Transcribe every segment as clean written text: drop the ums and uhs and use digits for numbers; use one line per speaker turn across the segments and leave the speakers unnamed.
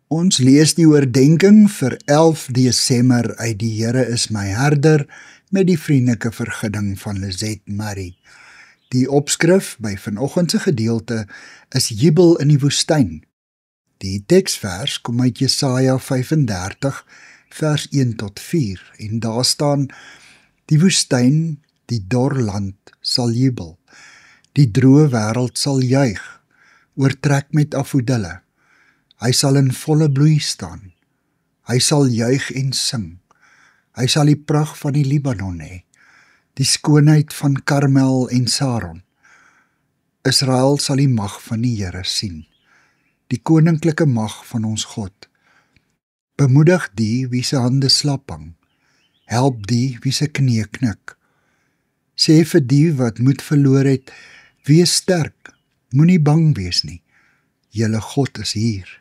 Ons lees die oordenking vir 11 Desember uit Die Here is my herder met die vriendelike vergunning van Lizet Murray. Die opskrif by vanoggend se gedeelte is Jubel in die woestyn. Die teksvers kom uit Jesaja 35 vers 1 tot 4 en daar staan: Die woestyn, die dor land sal jubel. Die droë wêreld sal juig, oortrek met afodille. Hy sal in volle bloei staan. Hy sal juig en sing. Hy sal die pragt van die Libanon hê, die skoonheid van Karmel en Saron. Israel sal die mag van die Here sien, die koninklike mag van ons God. Bemoedig die wie se hande slap hang, help die wie se knie knik. Sê vir die wat moed verloor het, wees sterk, moenie bang wees nie, julle God is hier.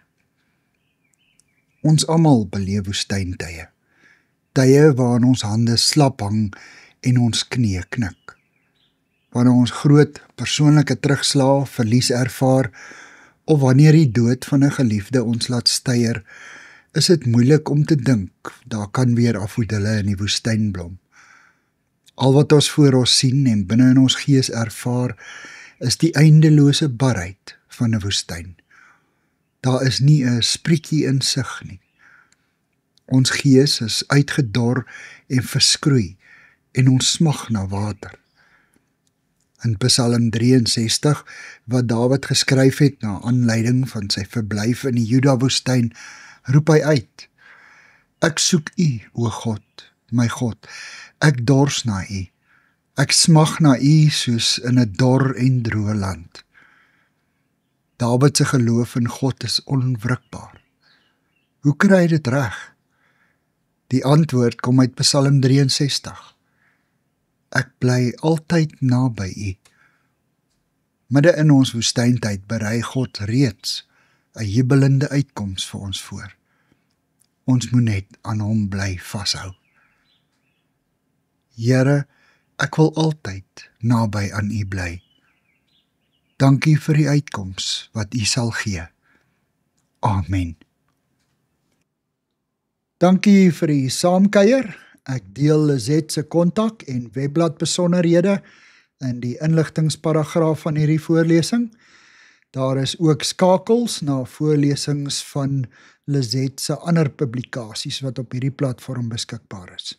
Ons almal beleef woestyntye, tye waarin ons hande slap hang en ons knie knik. Wanneer ons groot persoonlike terugslae, verlies ervaar, of wanneer die dood van 'n geliefde ons laat styer, is dit moeilik om te dink, daar kan weer afodille in die woestyn blom. Al wat ons voor ons sien en binne in ons gees ervaar, is die eindelose barheid van 'n woestyn. Daar is nie 'n sprietjie in sig nie. Ons gees is uitgedor en verskroei en ons smag na water. In Psalm 63, wat Dawid geskryf het na aanleiding van sy verblyf in die Juda-woestyn, roep hy uit: Ek soek U, o God, my God, ek dors na U. Ek smag na U soos in 'n dor en droë land. Dawid se geloof in God is onwrikbaar. Hoe kry hy dit reg? Die antwoord kom uit Psalm 63. Ek bly altyd naby U. Midde in ons woestyntyd berei God reeds 'n jubelende uitkoms vir ons voor. Ons moet net aan Hom bly vashou. Here, ek wil altyd naby aan U bly. Dankie vir die uitkoms wat U sal gee. Amen. Dankie vir die saamkuier. Ek deel Lizet se kontak en webblad besonderhede in die inligtingsparagraaf van hierdie voorlesing. Daar is ook skakels na voorlesings van Lizet se ander publikasies wat op hierdie platform beskikbaar is.